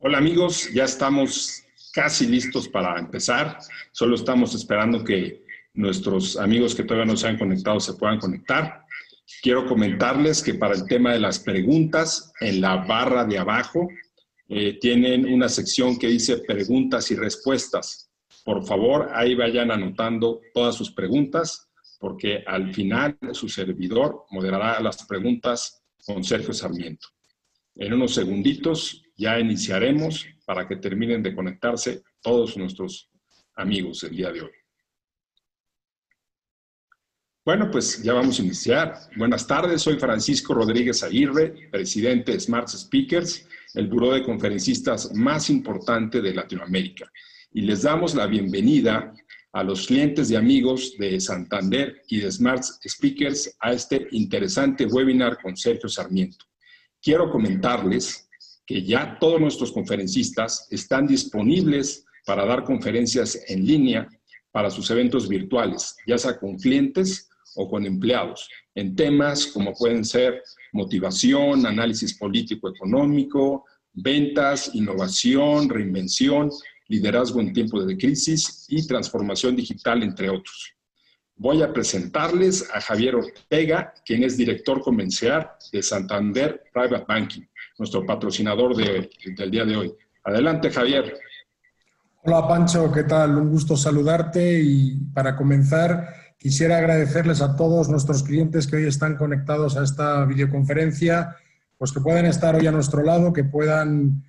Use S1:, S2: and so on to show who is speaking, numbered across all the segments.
S1: Hola amigos, ya estamos casi listos para empezar. Solo estamos esperando que nuestros amigos que todavía no se han conectado se puedan conectar. Quiero comentarles que para el tema de las preguntas, en la barra de abajo tienen una sección que dice preguntas y respuestas. Por favor, ahí vayan anotando todas sus preguntas, porque al final su servidor moderará las preguntas con Sergio Sarmiento. En unos segunditos ya iniciaremos para que terminen de conectarse todos nuestros amigos el día de hoy. Bueno, pues ya vamos a iniciar. Buenas tardes, soy Francisco Rodríguez Aguirre, presidente de Smart Speakers, el buró de conferencistas más importante de Latinoamérica. Y les damos la bienvenida a los clientes y amigos de Santander y de Smart Speakers a este interesante webinar con Sergio Sarmiento. Quiero comentarles que ya todos nuestros conferencistas están disponibles para dar conferencias en línea para sus eventos virtuales, ya sea con clientes o con empleados, en temas como pueden ser motivación, análisis político-económico, ventas, innovación, reinvención, liderazgo en tiempos de crisis y transformación digital, entre otros. Voy a presentarles a Javier Ortega, quien es director comercial de Santander Private Banking, nuestro patrocinador del día de hoy. Adelante, Javier.
S2: Hola, Pancho, ¿qué tal? Un gusto saludarte y para comenzar quisiera agradecerles a todos nuestros clientes que hoy están conectados a esta videoconferencia, pues que puedan estar hoy a nuestro lado, que puedan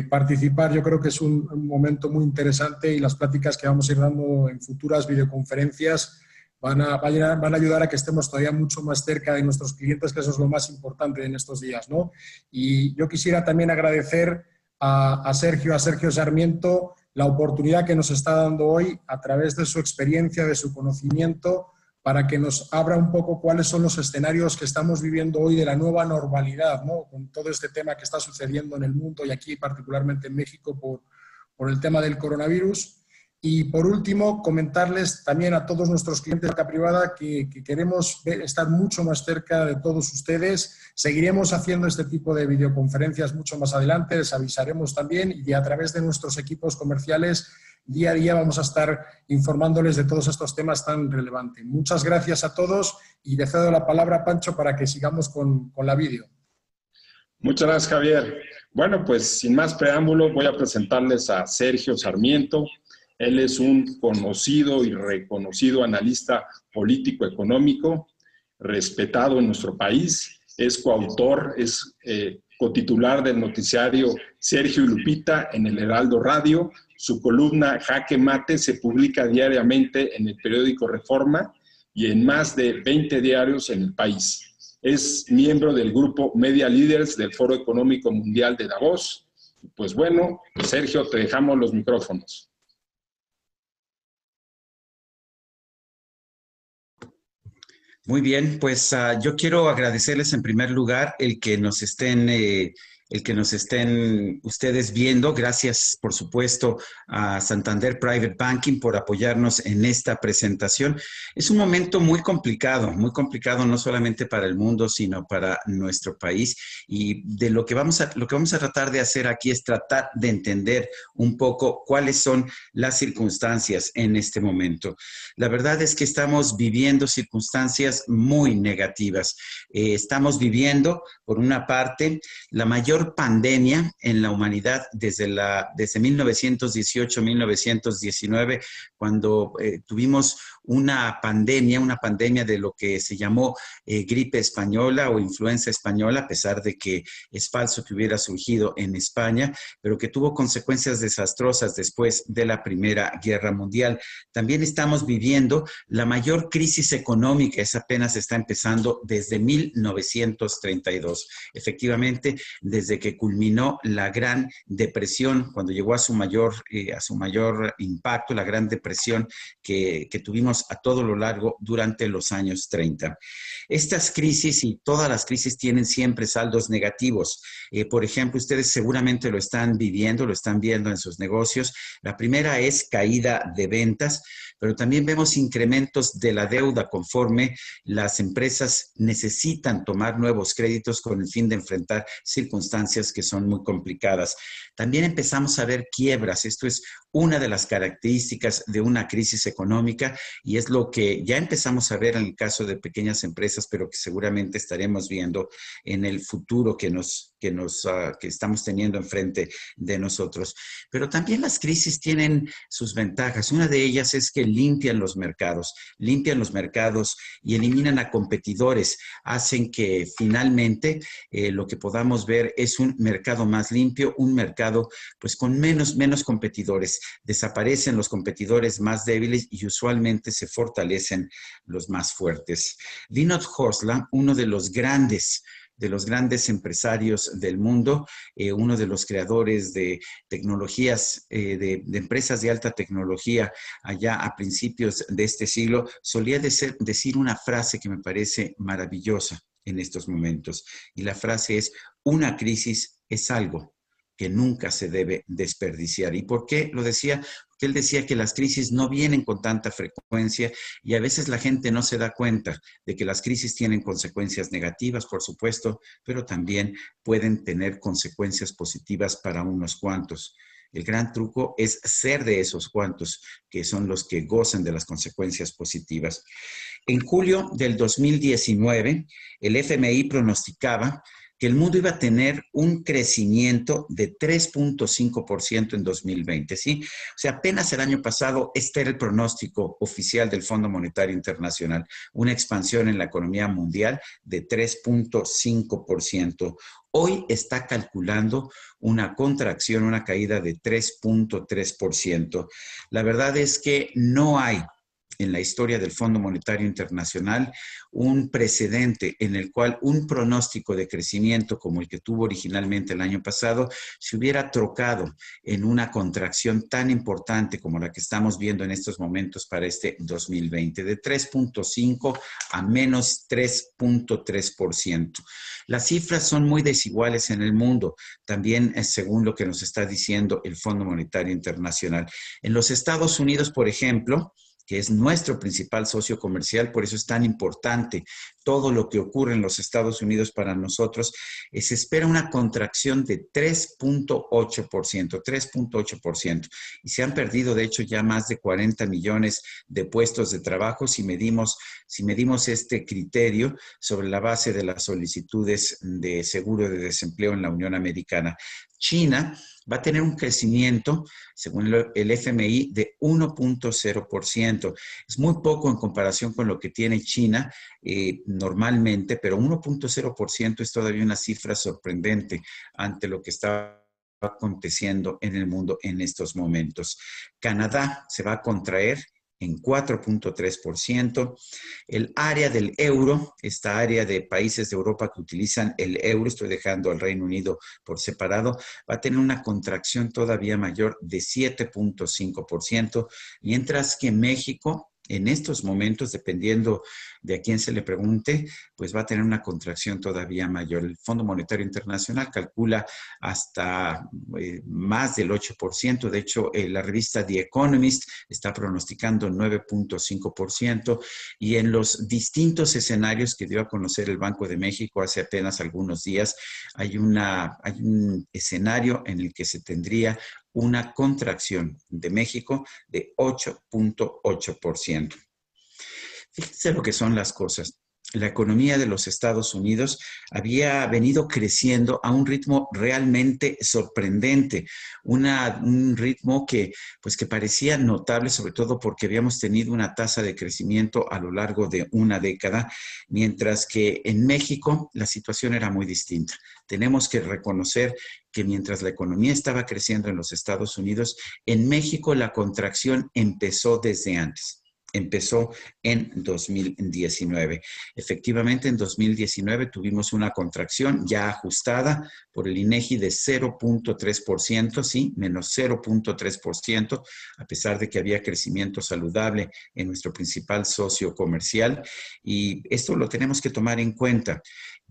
S2: participar. Yo creo que es un momento muy interesante y las pláticas que vamos a ir dando en futuras videoconferencias van a ayudar a que estemos todavía mucho más cerca de nuestros clientes, que eso es lo más importante en estos días, ¿no? Y yo quisiera también agradecer a Sergio Sarmiento, la oportunidad que nos está dando hoy a través de su experiencia, de su conocimiento, para que nos abra un poco cuáles son los escenarios que estamos viviendo hoy de la nueva normalidad, ¿no? Con todo este tema que está sucediendo en el mundo y aquí particularmente en México por el tema del coronavirus. Y por último, comentarles también a todos nuestros clientes de banca privada que queremos estar mucho más cerca de todos ustedes. Seguiremos haciendo este tipo de videoconferencias mucho más adelante, les avisaremos también y a través de nuestros equipos comerciales día a día vamos a estar informándoles de todos estos temas tan relevantes. Muchas gracias a todos y le cedo la palabra a Pancho para que sigamos con la vídeo.
S1: Muchas gracias, Javier. Bueno, pues sin más preámbulo voy a presentarles a Sergio Sarmiento. Él es un conocido y reconocido analista político-económico, respetado en nuestro país. Es coautor, es cotitular del noticiario Sergio y Lupita en el Heraldo Radio. Su columna Jaque Mate se publica diariamente en el periódico Reforma y en más de 20 diarios en el país. Es miembro del grupo Media Leaders del Foro Económico Mundial de Davos. Pues bueno, Sergio, te dejamos los micrófonos.
S3: Muy bien, pues yo quiero agradecerles en primer lugar el que nos estén ustedes viendo. Gracias, por supuesto, a Santander Private Banking por apoyarnos en esta presentación. Es un momento muy complicado no solamente para el mundo, sino para nuestro país. Y de lo que vamos a tratar de hacer aquí es tratar de entender un poco cuáles son las circunstancias en este momento. La verdad es que estamos viviendo circunstancias muy negativas. Estamos viviendo, por una parte, la mayor pandemia en la humanidad desde 1918-1919, cuando tuvimos una pandemia de lo que se llamó gripe española o influenza española, a pesar de que es falso que hubiera surgido en España, pero que tuvo consecuencias desastrosas después de la Primera Guerra Mundial. También estamos viviendo la mayor crisis económica, esa apenas está empezando desde 1932. Efectivamente, desde que culminó la Gran Depresión, cuando llegó a su mayor impacto, la Gran Depresión que tuvimos a todo lo largo durante los años 30. Estas crisis y todas las crisis tienen siempre saldos negativos. Por ejemplo, ustedes seguramente lo están viendo en sus negocios. La primera es caída de ventas, pero también vemos incrementos de la deuda conforme las empresas necesitan tomar nuevos créditos con el fin de enfrentar circunstancias que son muy complicadas. También empezamos a ver quiebras. Esto es una de las características de una crisis económica y es lo que ya empezamos a ver en el caso de pequeñas empresas, pero que seguramente estaremos viendo en el futuro que estamos teniendo enfrente de nosotros. Pero también las crisis tienen sus ventajas. Una de ellas es que limpian los mercados y eliminan a competidores, hacen que finalmente lo que podamos ver es un mercado más limpio, un mercado pues con menos competidores. Desaparecen los competidores más débiles y usualmente se fortalecen los más fuertes. Vinod Khosla, uno de los grandes empresarios del mundo, uno de los creadores de tecnologías, de empresas de alta tecnología allá a principios de este siglo, solía decir una frase que me parece maravillosa en estos momentos. Y la frase es: una crisis es algo que nunca se debe desperdiciar. ¿Y por qué lo decía? Porque él decía que las crisis no vienen con tanta frecuencia y a veces la gente no se da cuenta de que las crisis tienen consecuencias negativas, por supuesto, pero también pueden tener consecuencias positivas para unos cuantos. El gran truco es ser de esos cuantos que son los que gozan de las consecuencias positivas. En julio del 2019, el FMI pronosticaba que el mundo iba a tener un crecimiento de 3.5% en 2020, ¿sí? O sea, apenas el año pasado, este era el pronóstico oficial del Fondo Monetario Internacional, una expansión en la economía mundial de 3.5%. Hoy está calculando una contracción, una caída de 3.3%. La verdad es que no hay en la historia del Fondo Monetario Internacional un precedente en el cual un pronóstico de crecimiento como el que tuvo originalmente el año pasado se hubiera trocado en una contracción tan importante como la que estamos viendo en estos momentos para este 2020, de 3.5 a menos 3.3%. Las cifras son muy desiguales en el mundo, también según lo que nos está diciendo el Fondo Monetario Internacional. En los Estados Unidos, por ejemplo, que es nuestro principal socio comercial, por eso es tan importante todo lo que ocurre en los Estados Unidos para nosotros, se espera una contracción de 3.8%, y se han perdido, de hecho, ya más de 40 millones de puestos de trabajo si medimos este criterio sobre la base de las solicitudes de seguro de desempleo en la Unión Americana. China va a tener un crecimiento, según el FMI, de 1.0%. Es muy poco en comparación con lo que tiene China normalmente, pero 1.0% es todavía una cifra sorprendente ante lo que está aconteciendo en el mundo en estos momentos. Canadá se va a contraer en 4.3%. El área del euro, esta área de países de Europa que utilizan el euro, estoy dejando al Reino Unido por separado, va a tener una contracción todavía mayor de 7.5%, mientras que México, en estos momentos, dependiendo de a quién se le pregunte, pues va a tener una contracción todavía mayor. El Fondo Monetario Internacional calcula hasta más del 8%. De hecho, la revista The Economist está pronosticando 9.5%. Y en los distintos escenarios que dio a conocer el Banco de México hace apenas algunos días, hay un escenario en el que se tendría una contracción de México de 8.8%. Fíjense lo que son las cosas. La economía de los Estados Unidos había venido creciendo a un ritmo realmente sorprendente, un ritmo que parecía notable, sobre todo porque habíamos tenido una tasa de crecimiento a lo largo de una década, mientras que en México la situación era muy distinta. Tenemos que reconocer que mientras la economía estaba creciendo en los Estados Unidos, en México la contracción empezó desde antes. Empezó en 2019. Efectivamente, en 2019 tuvimos una contracción ya ajustada por el INEGI de 0.3%, sí, menos 0.3%, a pesar de que había crecimiento saludable en nuestro principal socio comercial. Y esto lo tenemos que tomar en cuenta.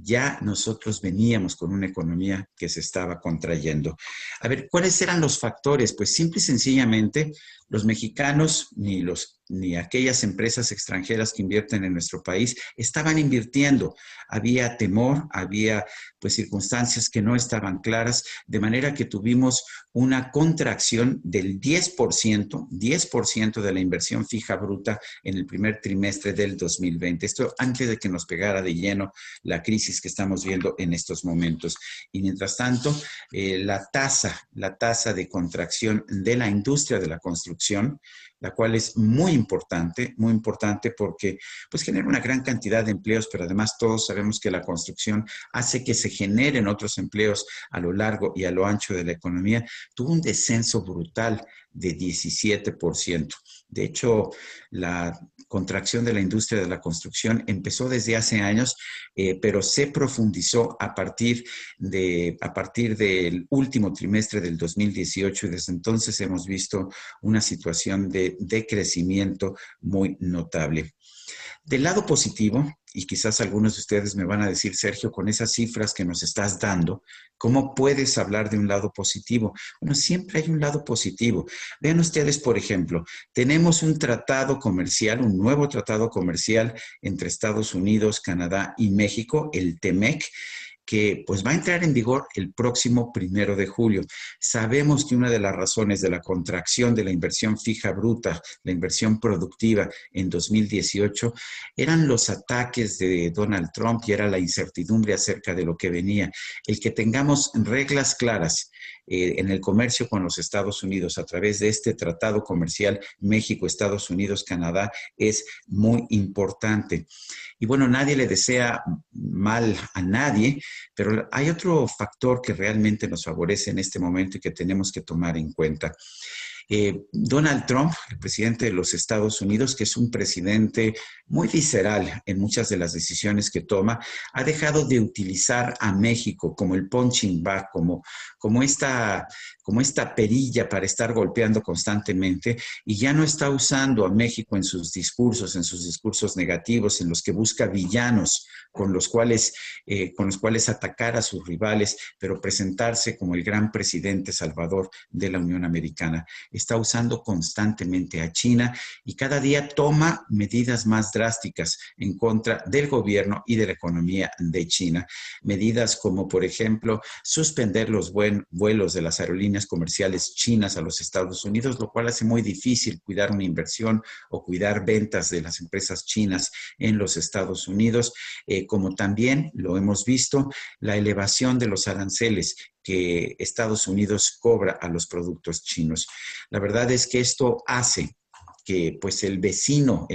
S3: Ya nosotros veníamos con una economía que se estaba contrayendo. A ver, ¿cuáles eran los factores? Pues simple y sencillamente, los mexicanos ni los ni aquellas empresas extranjeras que invierten en nuestro país estaban invirtiendo. Había temor, había pues circunstancias que no estaban claras, de manera que tuvimos una contracción del 10% de la inversión fija bruta en el primer trimestre del 2020. Esto antes de que nos pegara de lleno la crisis que estamos viendo en estos momentos. Y mientras tanto, la tasa de contracción de la industria de la construcción, la cual es muy importante porque pues genera una gran cantidad de empleos, pero además todos sabemos que la construcción hace que se generen otros empleos a lo largo y a lo ancho de la economía, tuvo un descenso brutal de 17%. De hecho, la contracción de la industria de la construcción empezó desde hace años, pero se profundizó a partir del último trimestre del 2018 y desde entonces hemos visto una situación de decrecimiento muy notable. Del lado positivo, y quizás algunos de ustedes me van a decir, Sergio, con esas cifras que nos estás dando, ¿cómo puedes hablar de un lado positivo? Bueno, siempre hay un lado positivo. Vean ustedes, por ejemplo, tenemos un tratado comercial, un nuevo tratado comercial entre Estados Unidos, Canadá y México, el TEMEC, que pues va a entrar en vigor el próximo 1 de julio. Sabemos que una de las razones de la contracción de la inversión fija bruta, la inversión productiva en 2018, eran los ataques de Donald Trump y era la incertidumbre acerca de lo que venía. El que tengamos reglas claras en el comercio con los Estados Unidos a través de este tratado comercial México, Estados Unidos, Canadá es muy importante. Y bueno, nadie le desea mal a nadie, pero hay otro factor que realmente nos favorece en este momento y que tenemos que tomar en cuenta. Donald Trump, el presidente de los Estados Unidos, que es un presidente muy visceral en muchas de las decisiones que toma, ha dejado de utilizar a México como el punching bag, como esta perilla para estar golpeando constantemente y ya no está usando a México en sus discursos negativos, en los que busca villanos con los cuales atacar a sus rivales, pero presentarse como el gran presidente salvador de la Unión Americana. Está usando constantemente a China y cada día toma medidas más drásticas en contra del gobierno y de la economía de China. Medidas como, por ejemplo, suspender los vuelos de las aerolíneas comerciales chinas a los Estados Unidos, lo cual hace muy difícil cuidar una inversión o cuidar ventas de las empresas chinas en los Estados Unidos, como también lo hemos visto, la elevación de los aranceles que Estados Unidos cobra a los productos chinos. La verdad es que esto hace que pues el vecino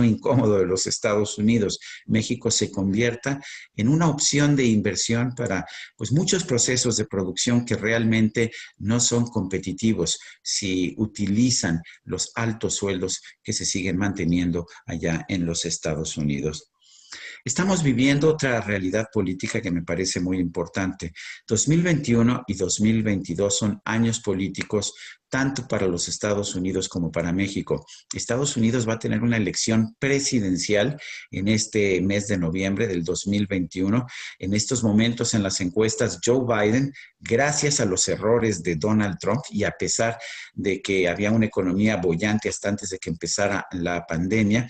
S3: incómodo de los Estados Unidos, México, se convierta en una opción de inversión para pues muchos procesos de producción que realmente no son competitivos si utilizan los altos sueldos que se siguen manteniendo allá en los Estados Unidos. Estamos viviendo otra realidad política que me parece muy importante. 2021 y 2022 son años políticos tanto para los Estados Unidos como para México. Estados Unidos va a tener una elección presidencial en este mes de noviembre del 2021. En estos momentos en las encuestas, Joe Biden, gracias a los errores de Donald Trump y a pesar de que había una economía boyante hasta antes de que empezara la pandemia,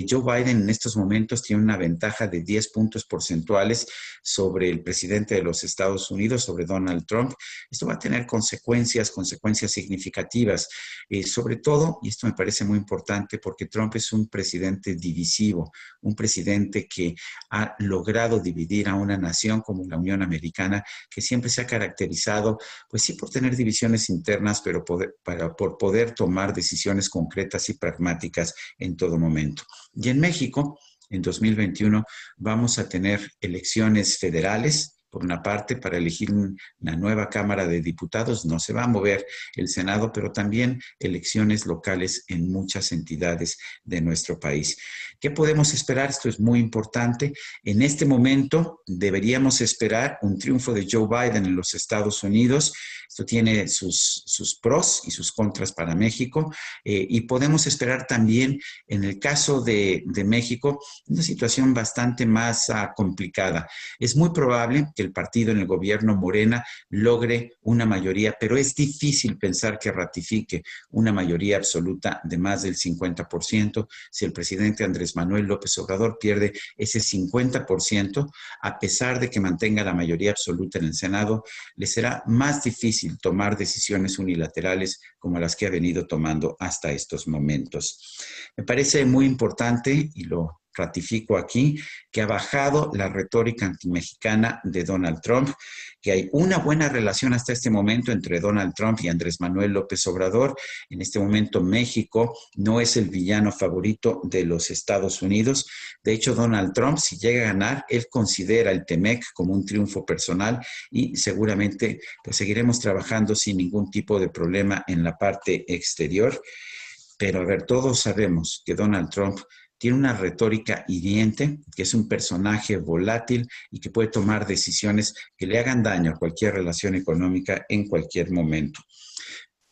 S3: Joe Biden en estos momentos tiene una ventaja de 10 puntos porcentuales sobre el presidente de los Estados Unidos, sobre Donald Trump. Esto va a tener consecuencias significativas, sobre todo, y esto me parece muy importante, porque Trump es un presidente divisivo, un presidente que ha logrado dividir a una nación como la Unión Americana, que siempre se ha caracterizado, pues sí, por tener divisiones internas, pero por poder tomar decisiones concretas y pragmáticas en todo momento. Y en México, en 2021, vamos a tener elecciones federales. Por una parte, para elegir una nueva Cámara de Diputados, no se va a mover el Senado, pero también elecciones locales en muchas entidades de nuestro país. ¿Qué podemos esperar? Esto es muy importante. En este momento deberíamos esperar un triunfo de Joe Biden en los Estados Unidos. Esto tiene sus pros y sus contras para México. Y podemos esperar también, en el caso de México, una situación bastante más complicada. Es muy probable que el partido en el gobierno Morena logre una mayoría, pero es difícil pensar que ratifique una mayoría absoluta de más del 50%. Si el presidente Andrés Manuel López Obrador pierde ese 50%, a pesar de que mantenga la mayoría absoluta en el Senado, le será más difícil tomar decisiones unilaterales como las que ha venido tomando hasta estos momentos. Me parece muy importante, y lo ratifico aquí, que ha bajado la retórica antimexicana de Donald Trump, que hay una buena relación hasta este momento entre Donald Trump y Andrés Manuel López Obrador. En este momento México no es el villano favorito de los Estados Unidos. De hecho, Donald Trump, si llega a ganar, él considera el TEMEC como un triunfo personal y seguramente pues seguiremos trabajando sin ningún tipo de problema en la parte exterior. Pero a ver, todos sabemos que Donald Trump tiene una retórica hiriente, que es un personaje volátil y que puede tomar decisiones que le hagan daño a cualquier relación económica en cualquier momento.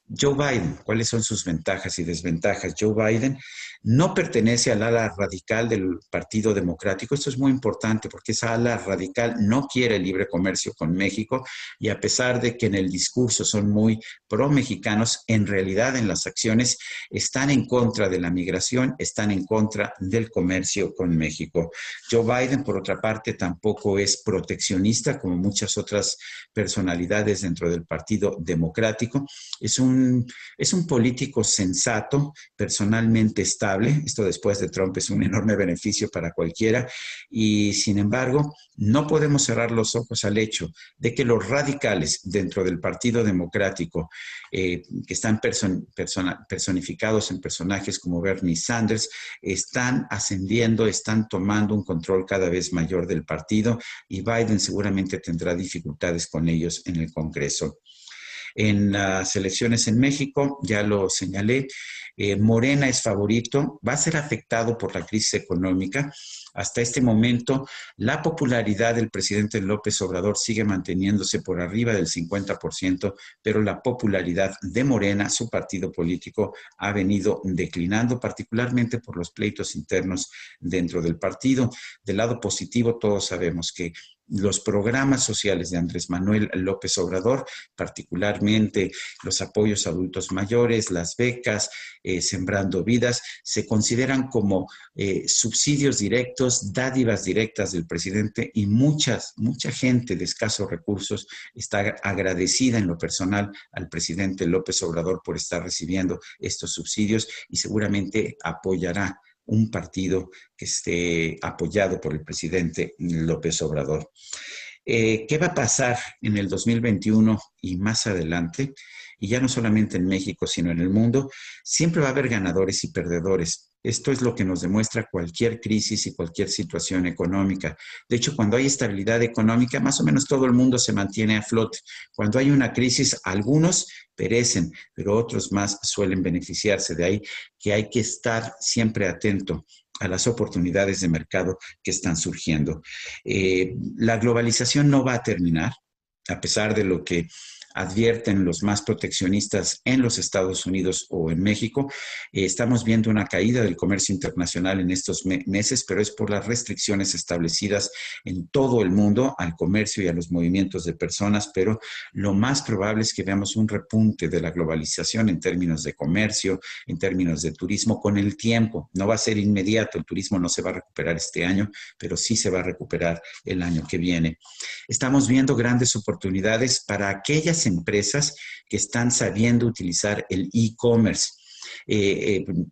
S3: Joe Biden, ¿cuáles son sus ventajas y desventajas? Joe Biden no pertenece al ala radical del Partido Democrático. Esto es muy importante porque esa ala radical no quiere libre comercio con México y a pesar de que en el discurso son muy pro-mexicanos, en realidad en las acciones están en contra de la migración, están en contra del comercio con México. Joe Biden, por otra parte, tampoco es proteccionista como muchas otras personalidades dentro del Partido Democrático. Es un político sensato, personalmente estable. Esto después de Trump es un enorme beneficio para cualquiera. Y sin embargo, no podemos cerrar los ojos al hecho de que los radicales dentro del Partido Democrático, que están personificados en personajes como Bernie Sanders, están ascendiendo, están tomando un control cada vez mayor del partido y Biden seguramente tendrá dificultades con ellos en el Congreso. En las elecciones en México, ya lo señalé, Morena es favorito, va a ser afectado por la crisis económica. Hasta este momento, la popularidad del presidente López Obrador sigue manteniéndose por arriba del 50%, pero la popularidad de Morena, su partido político, ha venido declinando, particularmente por los pleitos internos dentro del partido. Del lado positivo, todos sabemos que los programas sociales de Andrés Manuel López Obrador, particularmente los apoyos a adultos mayores, las becas, Sembrando Vidas, se consideran como subsidios directos, dádivas directas del presidente y mucha gente de escasos recursos está agradecida en lo personal al presidente López Obrador por estar recibiendo estos subsidios y seguramente apoyará un partido que esté apoyado por el presidente López Obrador. ¿Qué va a pasar en el 2021 y más adelante? Y ya no solamente en México, sino en el mundo, siempre va a haber ganadores y perdedores. Esto es lo que nos demuestra cualquier crisis y cualquier situación económica. De hecho, cuando hay estabilidad económica, más o menos todo el mundo se mantiene a flote. Cuando hay una crisis, algunos perecen, pero otros más suelen beneficiarse. De ahí que hay que estar siempre atento a las oportunidades de mercado que están surgiendo. La globalización no va a terminar, a pesar de lo que advierten los más proteccionistas en los Estados Unidos o en México. Estamos viendo una caída del comercio internacional en estos meses, pero es por las restricciones establecidas en todo el mundo al comercio y a los movimientos de personas, pero lo más probable es que veamos un repunte de la globalización en términos de comercio, en términos de turismo con el tiempo. No va a ser inmediato, el turismo no se va a recuperar este año, pero sí se va a recuperar el año que viene. Estamos viendo grandes oportunidades para aquellas empresas que están sabiendo utilizar el e-commerce.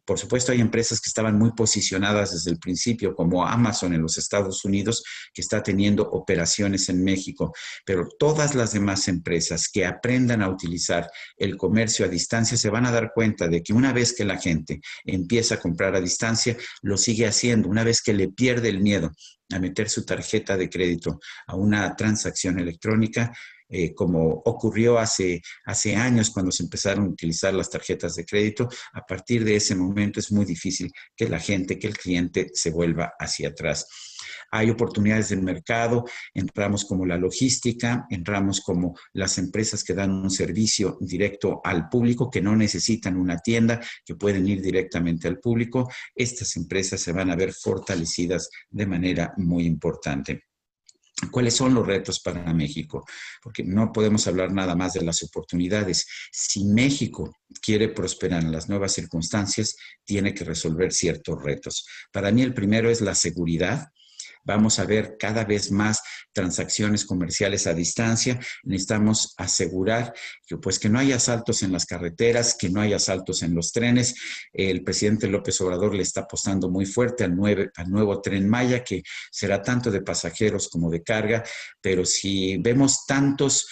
S3: Por supuesto, hay empresas que estaban muy posicionadas desde el principio, como Amazon en los Estados Unidos, que está teniendo operaciones en México, pero todas las demás empresas que aprendan a utilizar el comercio a distancia se van a dar cuenta de que una vez que la gente empieza a comprar a distancia, lo sigue haciendo. Una vez que le pierde el miedo a meter su tarjeta de crédito a una transacción electrónica, como ocurrió hace años cuando se empezaron a utilizar las tarjetas de crédito, a partir de ese momento es muy difícil que la gente, que el cliente se vuelva hacia atrás. Hay oportunidades del mercado en ramos como la logística, en ramos como las empresas que dan un servicio directo al público, que no necesitan una tienda, que pueden ir directamente al público. Estas empresas se van a ver fortalecidas de manera muy importante. ¿Cuáles son los retos para México? Porque no podemos hablar nada más de las oportunidades. Si México quiere prosperar en las nuevas circunstancias, tiene que resolver ciertos retos. Para mí el primero es la seguridad. Vamos a ver cada vez más transacciones comerciales a distancia. Necesitamos asegurar que no haya asaltos en las carreteras, que no haya asaltos en los trenes. El presidente López Obrador le está apostando muy fuerte al nuevo Tren Maya, que será tanto de pasajeros como de carga, pero si vemos tantos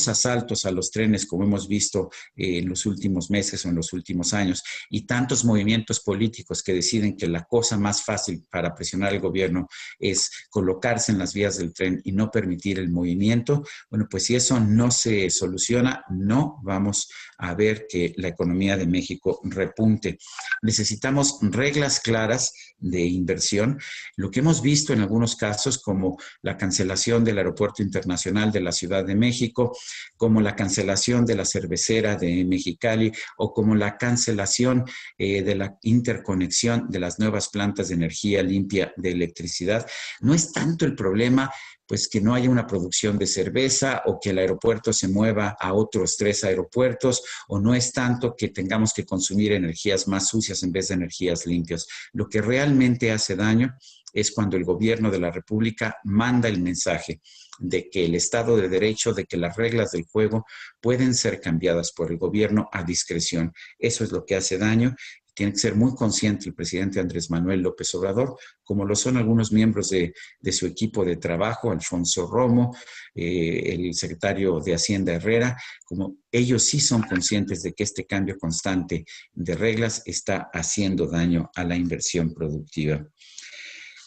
S3: asaltos a los trenes como hemos visto en los últimos meses o en los últimos años y tantos movimientos políticos que deciden que la cosa más fácil para presionar al gobierno es colocarse en las vías del tren y no permitir el movimiento, bueno, pues si eso no se soluciona, no vamos a ver que la economía de México repunte. Necesitamos reglas claras de inversión. Lo que hemos visto en algunos casos, como la cancelación del Aeropuerto Internacional de la Ciudad de México, como la cancelación de la cervecera de Mexicali o como la cancelación de la interconexión de las nuevas plantas de energía limpia de electricidad, no es tanto el problema pues que no haya una producción de cerveza o que el aeropuerto se mueva a otros 3 aeropuertos, o no es tanto que tengamos que consumir energías más sucias en vez de energías limpias. Lo que realmente hace daño es cuando el gobierno de la República manda el mensaje de que el Estado de Derecho, de que las reglas del juego pueden ser cambiadas por el gobierno a discreción. Eso es lo que hace daño. Tiene que ser muy consciente el presidente Andrés Manuel López Obrador, como lo son algunos miembros de su equipo de trabajo, Alfonso Romo, el secretario de Hacienda Herrera, como ellos sí son conscientes de que este cambio constante de reglas está haciendo daño a la inversión productiva.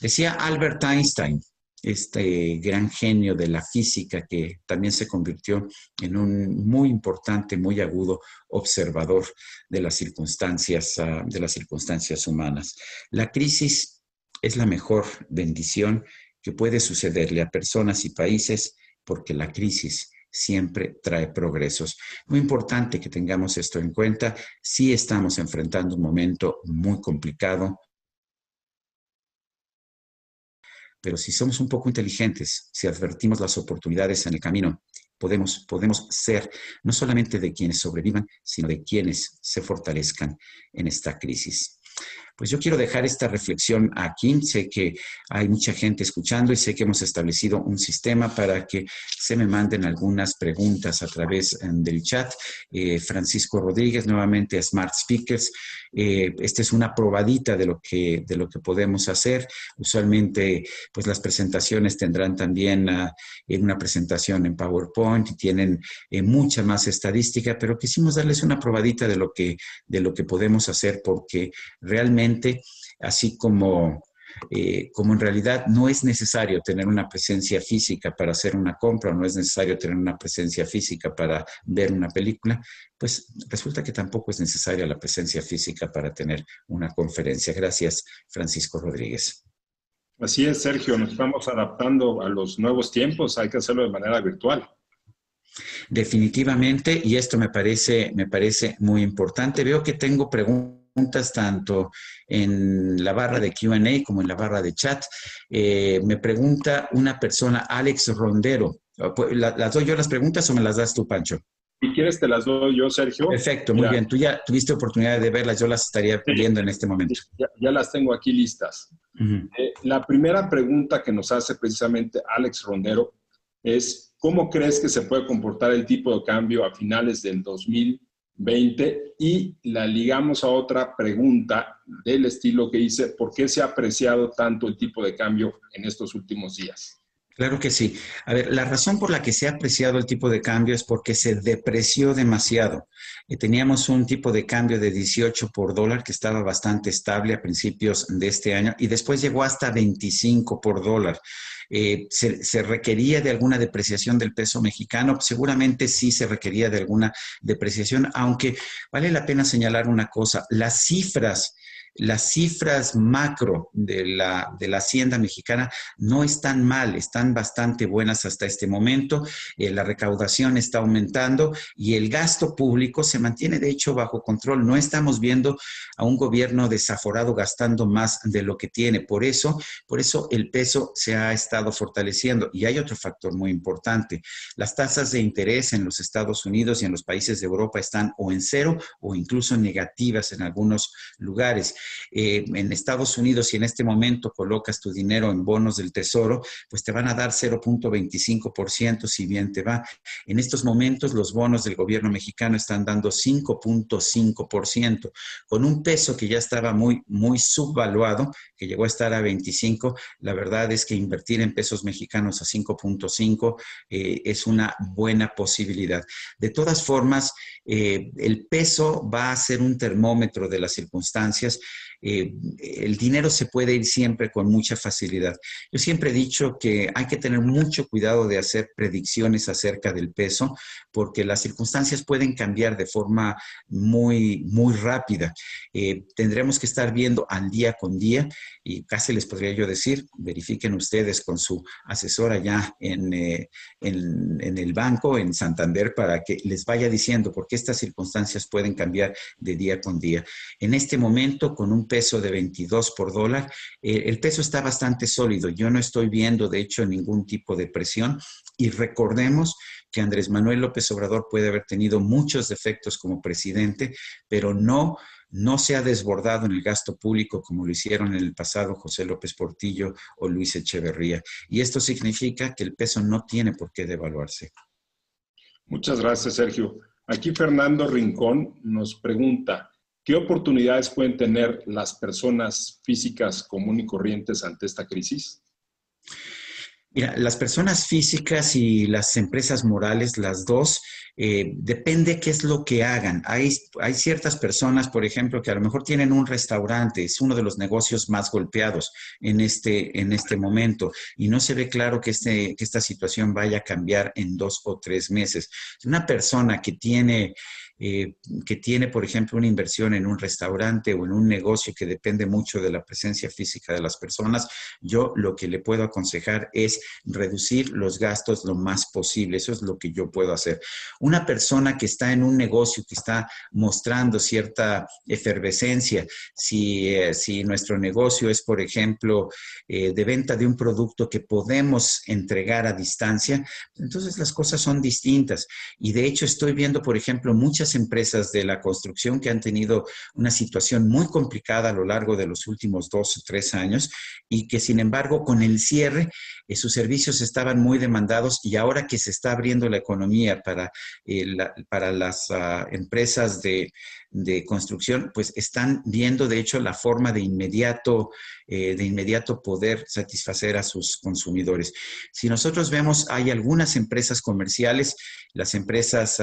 S3: Decía Albert Einstein, este gran genio de la física que también se convirtió en un muy importante, muy agudo observador de las circunstancias humanas. La crisis es la mejor bendición que puede sucederle a personas y países, porque la crisis siempre trae progresos. Muy importante que tengamos esto en cuenta. Sí estamos enfrentando un momento muy complicado, pero si somos un poco inteligentes, si advertimos las oportunidades en el camino, podemos ser no solamente de quienes sobrevivan, sino de quienes se fortalezcan en esta crisis. Pues yo quiero dejar esta reflexión aquí. Sé que hay mucha gente escuchando y sé que hemos establecido un sistema para que se me manden algunas preguntas a través del chat. Francisco Rodríguez, nuevamente a Smart Speakers. Esta es una probadita de lo que podemos hacer. Usualmente, pues las presentaciones tendrán también una presentación en PowerPoint y tienen mucha más estadística, pero quisimos darles una probadita de lo que podemos hacer, porque realmente, así como en realidad no es necesario tener una presencia física para hacer una compra, o no es necesario tener una presencia física para ver una película, pues resulta que tampoco es necesaria la presencia física para tener una conferencia. Gracias, Francisco Rodríguez.
S1: Así es, Sergio, nos estamos adaptando a los nuevos tiempos, hay que hacerlo de manera virtual.
S3: Definitivamente, y esto me parece muy importante. Veo que tengo preguntas tanto en la barra de Q&A como en la barra de chat. Me pregunta una persona, Alex Rondero. ¿Las doy yo las preguntas o me las das tú, Pancho?
S1: Si quieres te las doy yo, Sergio.
S3: Perfecto, muy bien. Tú ya tuviste oportunidad de verlas, yo las estaría viendo en este momento.
S1: Ya las tengo aquí listas. La primera pregunta que nos hace precisamente Alex Rondero es: ¿cómo crees que se puede comportar el tipo de cambio a finales del 2020? Y la ligamos a otra pregunta del estilo que dice: ¿por qué se ha apreciado tanto el tipo de cambio en estos últimos días?
S3: Claro que sí. A ver, la razón por la que se ha apreciado el tipo de cambio es porque se depreció demasiado. Teníamos un tipo de cambio de 18 por dólar que estaba bastante estable a principios de este año y después llegó hasta 25 por dólar. ¿Se requería de alguna depreciación del peso mexicano? Seguramente sí se requería de alguna depreciación, aunque vale la pena señalar una cosa: las cifras las cifras macro de la hacienda mexicana no están mal, están bastante buenas hasta este momento. La recaudación está aumentando y el gasto público se mantiene de hecho bajo control. No estamos viendo a un gobierno desaforado gastando más de lo que tiene. Por eso el peso se ha estado fortaleciendo. Y hay otro factor muy importante. Las tasas de interés en los Estados Unidos y en los países de Europa están o en cero o incluso negativas en algunos lugares. En Estados Unidos, si en este momento colocas tu dinero en bonos del Tesoro, pues te van a dar 0.25% si bien te va. En estos momentos los bonos del gobierno mexicano están dando 5.5%, con un peso que ya estaba muy, muy subvaluado, que llegó a estar a 25. La verdad es que invertir en pesos mexicanos a 5.5 es una buena posibilidad. De todas formas, el peso va a ser un termómetro de las circunstancias. El dinero se puede ir siempre con mucha facilidad. Yo siempre he dicho que hay que tener mucho cuidado de hacer predicciones acerca del peso, porque las circunstancias pueden cambiar de forma muy, muy rápida. Tendremos que estar viendo al día con día y casi les podría yo decir, verifiquen ustedes con su asesora ya en el banco, en Santander, para que les vaya diciendo, porque estas circunstancias pueden cambiar de día con día. En este momento, con un peso de 22 por dólar, el peso está bastante sólido. Yo no estoy viendo, de hecho, ningún tipo de presión. Y recordemos que Andrés Manuel López Obrador puede haber tenido muchos defectos como presidente, pero no se ha desbordado en el gasto público como lo hicieron en el pasado José López Portillo o Luis Echeverría. Y esto significa que el peso no tiene por qué devaluarse.
S1: Muchas gracias, Sergio. Aquí Fernando Rincón nos pregunta, ¿qué oportunidades pueden tener las personas físicas comunes y corrientes ante esta crisis?
S3: Mira, las personas físicas y las empresas morales, las dos, depende qué es lo que hagan. Hay ciertas personas, por ejemplo, que a lo mejor tienen un restaurante, es uno de los negocios más golpeados en este momento, y no se ve claro que esta situación vaya a cambiar en 2 o 3 meses. Una persona que tiene, por ejemplo, una inversión en un restaurante o en un negocio que depende mucho de la presencia física de las personas, yo lo que le puedo aconsejar es reducir los gastos lo más posible. Eso es lo que yo puedo hacer. Una persona que está en un negocio que está mostrando cierta efervescencia, si nuestro negocio es, por ejemplo, de venta de un producto que podemos entregar a distancia, entonces las cosas son distintas. Y de hecho estoy viendo, por ejemplo, muchas empresas de la construcción que han tenido una situación muy complicada a lo largo de los últimos 2 o 3 años y que, sin embargo, con el cierre, sus servicios estaban muy demandados, y ahora que se está abriendo la economía para las empresas de construcción, pues están viendo, de hecho, la forma de inmediato poder satisfacer a sus consumidores. Si nosotros vemos, hay algunas empresas comerciales, las empresas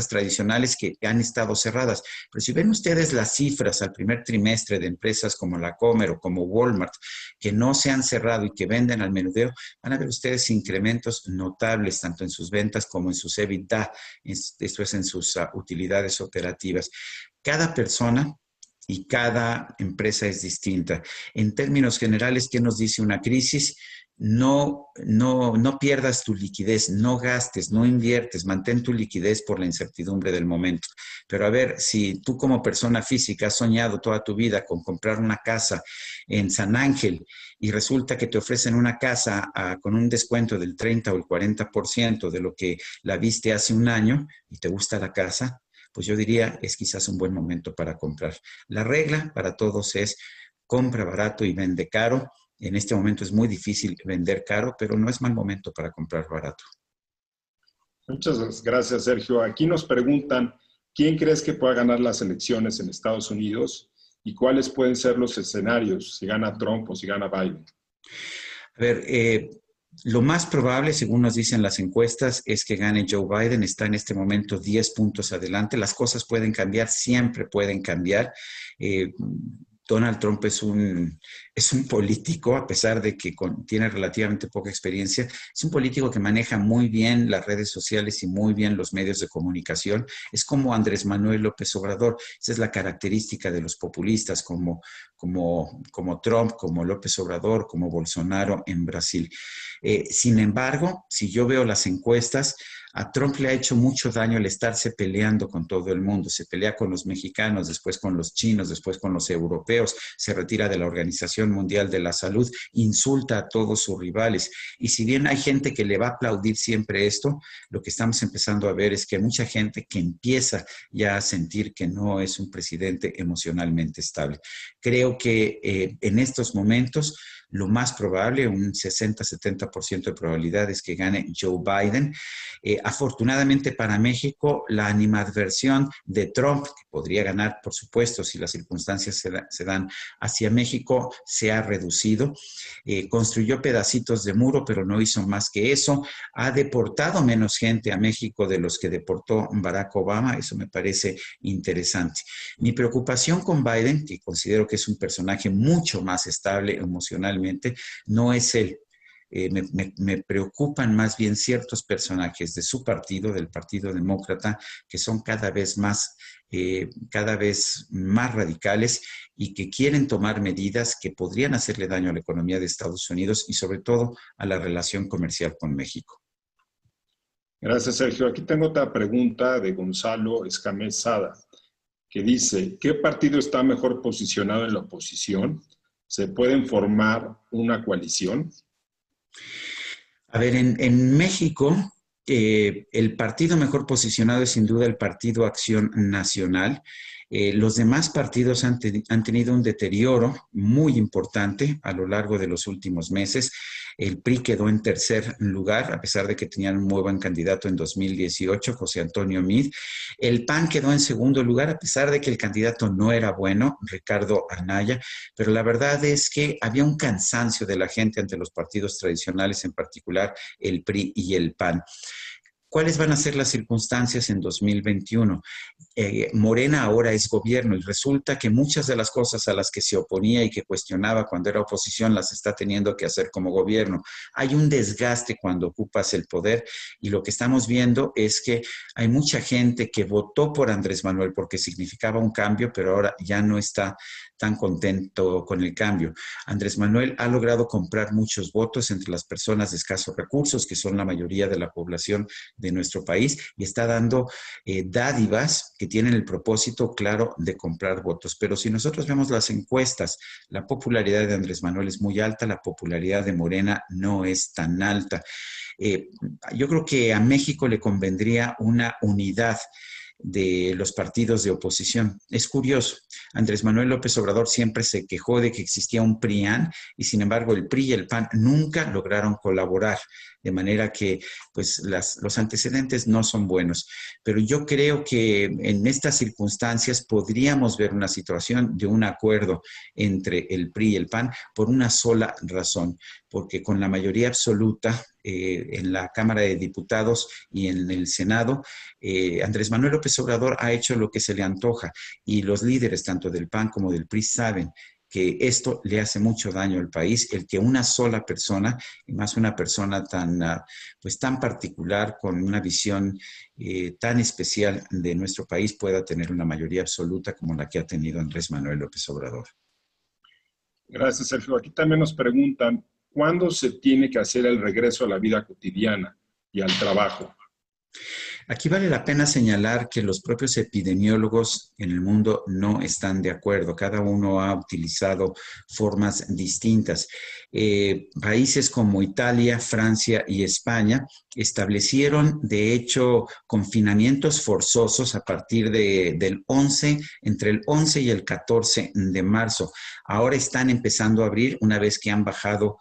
S3: tradicionales que han estado cerradas, pero si ven ustedes las cifras al primer trimestre de empresas como la Comer o como Walmart, que no se han cerrado y que venden al menudeo, van a ver ustedes incrementos notables tanto en sus ventas como en sus EBITDA, esto es en sus utilidades operativas. Cada persona y cada empresa es distinta. En términos generales, ¿qué nos dice una crisis? No pierdas tu liquidez, no gastes, no inviertes, mantén tu liquidez por la incertidumbre del momento. Pero a ver, si tú como persona física has soñado toda tu vida con comprar una casa en San Ángel y resulta que te ofrecen una casa con un descuento del 30 o el 40% de lo que la viste hace un año y te gusta la casa, pues yo diría es quizás un buen momento para comprar. La regla para todos es compra barato y vende caro. En este momento es muy difícil vender caro, pero no es mal momento para comprar barato.
S1: Muchas gracias, Sergio. Aquí nos preguntan, ¿quién crees que pueda ganar las elecciones en Estados Unidos y cuáles pueden ser los escenarios si gana Trump o si gana Biden?
S3: A ver, lo más probable, según nos dicen las encuestas, es que gane Joe Biden. Está en este momento 10 puntos adelante. Las cosas pueden cambiar, siempre pueden cambiar. Donald Trump es un político, a pesar de que tiene relativamente poca experiencia, es un político que maneja muy bien las redes sociales y muy bien los medios de comunicación. Es como Andrés Manuel López Obrador. Esa es la característica de los populistas como Trump, como López Obrador, como Bolsonaro en Brasil. Sin embargo, si yo veo las encuestas, a Trump le ha hecho mucho daño el estarse peleando con todo el mundo. Se pelea con los mexicanos, después con los chinos, después con los europeos, se retira de la Organización Mundial de la Salud, insulta a todos sus rivales. Y si bien hay gente que le va a aplaudir siempre esto, lo que estamos empezando a ver es que hay mucha gente que empieza ya a sentir que no es un presidente emocionalmente estable. Creo que en estos momentos lo más probable, un 60-70% de probabilidades que gane Joe Biden. Afortunadamente para México, la animadversión de Trump, que podría ganar, por supuesto, si las circunstancias se dan hacia México, se ha reducido. Construyó pedacitos de muro, pero no hizo más que eso. Ha deportado menos gente a México de los que deportó Barack Obama. Eso me parece interesante. Mi preocupación con Biden, que considero que es un personaje mucho más estable emocionalmente, no es él. Me preocupan más bien ciertos personajes de su partido, del Partido Demócrata, que son cada vez más radicales y que quieren tomar medidas que podrían hacerle daño a la economía de Estados Unidos y sobre todo a la relación comercial con México.
S1: Gracias, Sergio. Aquí tengo otra pregunta de Gonzalo Escamés Sada, que dice, ¿qué partido está mejor posicionado en la oposición? ¿Se pueden formar una coalición?
S3: A ver, en México, el partido mejor posicionado es sin duda el Partido Acción Nacional. Los demás partidos han tenido un deterioro muy importante a lo largo de los últimos meses. El PRI quedó en tercer lugar, a pesar de que tenían un muy buen candidato en 2018, José Antonio Meade. El PAN quedó en segundo lugar, a pesar de que el candidato no era bueno, Ricardo Anaya. Pero la verdad es que había un cansancio de la gente ante los partidos tradicionales, en particular el PRI y el PAN. ¿Cuáles van a ser las circunstancias en 2021? Morena ahora es gobierno y resulta que muchas de las cosas a las que se oponía y que cuestionaba cuando era oposición las está teniendo que hacer como gobierno. Hay un desgaste cuando ocupas el poder y lo que estamos viendo es que hay mucha gente que votó por Andrés Manuel porque significaba un cambio, pero ahora ya no está tan contento con el cambio. Andrés Manuel ha logrado comprar muchos votos entre las personas de escasos recursos, que son la mayoría de la población de nuestro país, y está dando dádivas que tienen el propósito claro de comprar votos. Pero si nosotros vemos las encuestas, la popularidad de Andrés Manuel es muy alta, la popularidad de Morena no es tan alta. Yo creo que a México le convendría una unidad de los partidos de oposición. Es curioso, Andrés Manuel López Obrador siempre se quejó de que existía un PRIAN y sin embargo el PRI y el PAN nunca lograron colaborar, de manera que pues los antecedentes no son buenos. Pero yo creo que en estas circunstancias podríamos ver una situación de un acuerdo entre el PRI y el PAN por una sola razón, porque con la mayoría absoluta en la Cámara de Diputados y en el Senado, Andrés Manuel López Obrador ha hecho lo que se le antoja y los líderes tanto del PAN como del PRI saben que esto le hace mucho daño al país, el que una sola persona, y más una persona tan particular, con una visión tan especial de nuestro país, pueda tener una mayoría absoluta como la que ha tenido Andrés Manuel López Obrador.
S1: Gracias, Sergio. Aquí también nos preguntan, ¿cuándo se tiene que hacer el regreso a la vida cotidiana y al trabajo?
S3: Aquí vale la pena señalar que los propios epidemiólogos en el mundo no están de acuerdo. Cada uno ha utilizado formas distintas. Países como Italia, Francia y España establecieron, de hecho, confinamientos forzosos a partir entre el 11 y el 14 de marzo. Ahora están empezando a abrir una vez que han bajado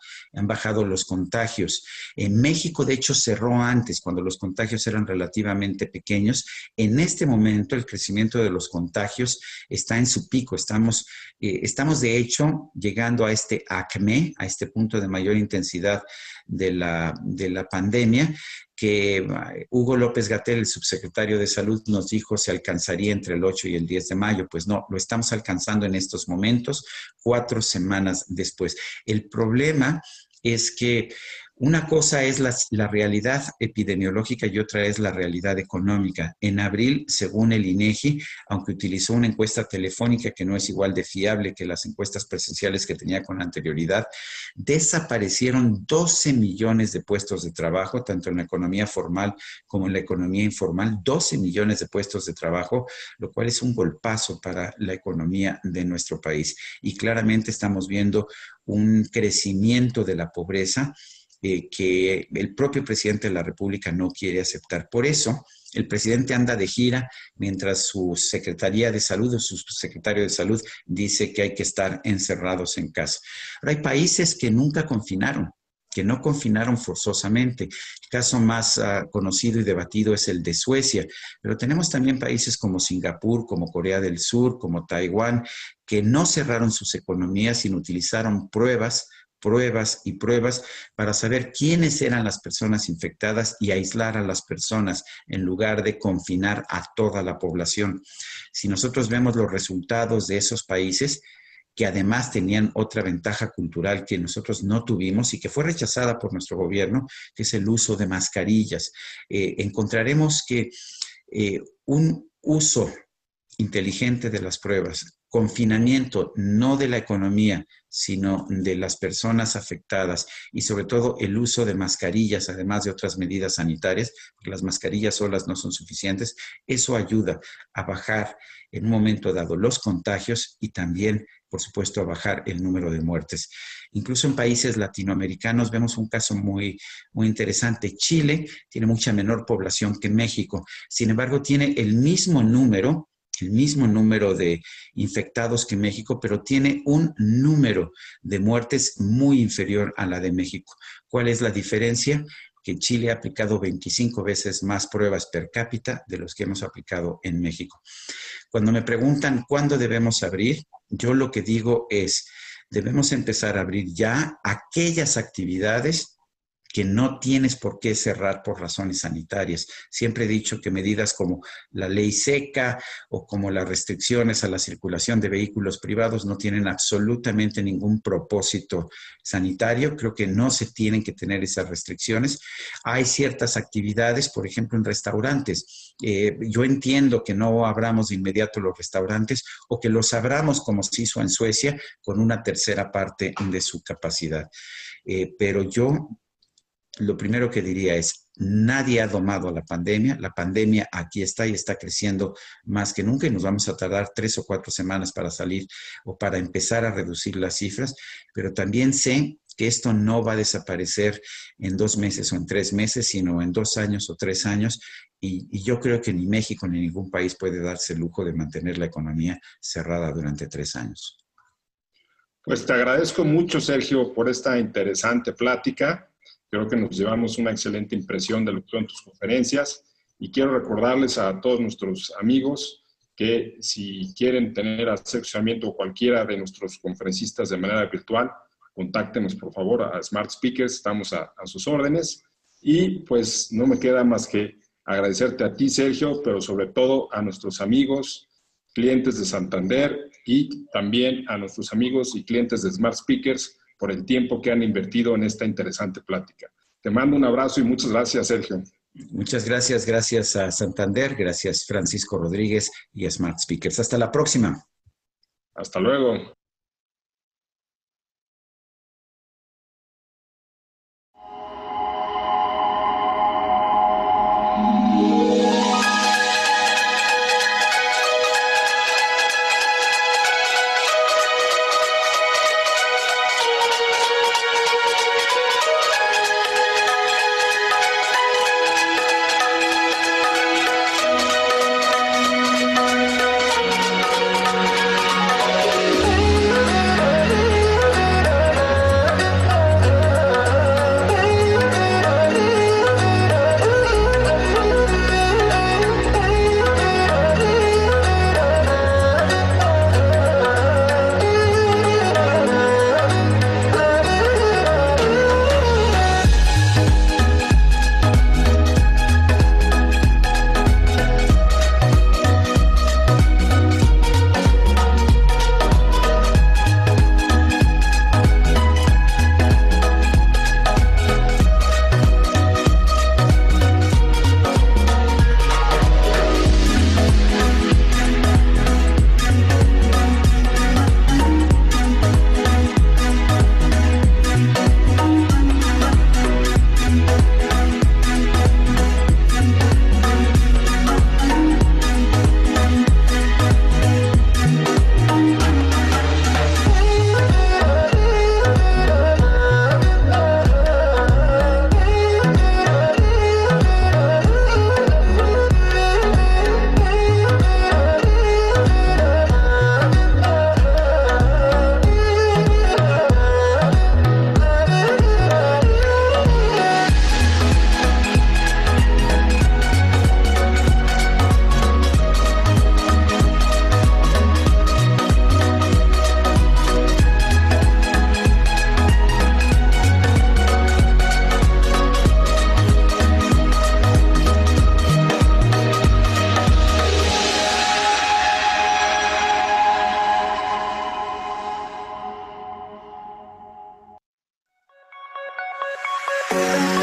S3: los contagios. En México, de hecho, cerró antes, cuando los contagios eran relativamente relativamente pequeños. En este momento el crecimiento de los contagios está en su pico. Estamos de hecho llegando a este acme, a este punto de mayor intensidad de la pandemia, que Hugo López-Gatell, el subsecretario de Salud, nos dijo se alcanzaría entre el 8 y el 10 de mayo. Pues no, lo estamos alcanzando en estos momentos, 4 semanas después. El problema es que una cosa es la realidad epidemiológica y otra es la realidad económica. En abril, según el INEGI, aunque utilizó una encuesta telefónica que no es igual de fiable que las encuestas presenciales que tenía con anterioridad, desaparecieron 12 millones de puestos de trabajo, tanto en la economía formal como en la economía informal, 12 millones de puestos de trabajo, lo cual es un golpazo para la economía de nuestro país. Y claramente estamos viendo un crecimiento de la pobreza que el propio presidente de la República no quiere aceptar. Por eso, el presidente anda de gira mientras su Secretaría de Salud o su secretario de Salud dice que hay que estar encerrados en casa. Ahora, hay países que nunca confinaron, que no confinaron forzosamente. El caso más conocido y debatido es el de Suecia, pero tenemos también países como Singapur, como Corea del Sur, como Taiwán, que no cerraron sus economías, sino utilizaron pruebas para saber quiénes eran las personas infectadas y aislar a las personas en lugar de confinar a toda la población. Si nosotros vemos los resultados de esos países, que además tenían otra ventaja cultural que nosotros no tuvimos y que fue rechazada por nuestro gobierno, que es el uso de mascarillas, encontraremos que un uso inteligente de las pruebas, confinamiento no de la economía, sino de las personas afectadas y sobre todo el uso de mascarillas, además de otras medidas sanitarias, porque las mascarillas solas no son suficientes, eso ayuda a bajar en un momento dado los contagios y también, por supuesto, a bajar el número de muertes. Incluso en países latinoamericanos vemos un caso muy, muy interesante. Chile tiene mucha menor población que México, sin embargo tiene el mismo número de infectados que México, pero tiene un número de muertes muy inferior a la de México. ¿Cuál es la diferencia? Que Chile ha aplicado 25 veces más pruebas per cápita de los que hemos aplicado en México. Cuando me preguntan cuándo debemos abrir, yo lo que digo es, debemos empezar a abrir ya aquellas actividades que no tienes por qué cerrar por razones sanitarias. Siempre he dicho que medidas como la ley seca o como las restricciones a la circulación de vehículos privados no tienen absolutamente ningún propósito sanitario. Creo que no se tienen que tener esas restricciones. Hay ciertas actividades, por ejemplo, en restaurantes. Yo entiendo que no abramos de inmediato los restaurantes o que los abramos como se hizo en Suecia con una tercera parte de su capacidad. Pero yo lo primero que diría es, nadie ha domado la pandemia aquí está y está creciendo más que nunca y nos vamos a tardar 3 o 4 semanas para salir o para empezar a reducir las cifras, pero también sé que esto no va a desaparecer en 2 meses o en 3 meses, sino en 2 años o 3 años y yo creo que ni México ni ningún país puede darse el lujo de mantener la economía cerrada durante 3 años.
S1: Pues te agradezco mucho, Sergio, por esta interesante plática. Creo que nos llevamos una excelente impresión de lo que son tus conferencias y quiero recordarles a todos nuestros amigos que si quieren tener asesoramiento o cualquiera de nuestros conferencistas de manera virtual, contáctenos por favor a Smart Speakers, estamos a sus órdenes. Y pues no me queda más que agradecerte a ti, Sergio, pero sobre todo a nuestros amigos, clientes de Santander y también a nuestros amigos y clientes de Smart Speakers por el tiempo que han invertido en esta interesante plática. Te mando un abrazo y muchas gracias, Sergio.
S3: Muchas gracias, gracias a Santander, gracias Francisco Rodríguez y a Smart Speakers. Hasta la próxima.
S1: Hasta luego.
S4: Bye.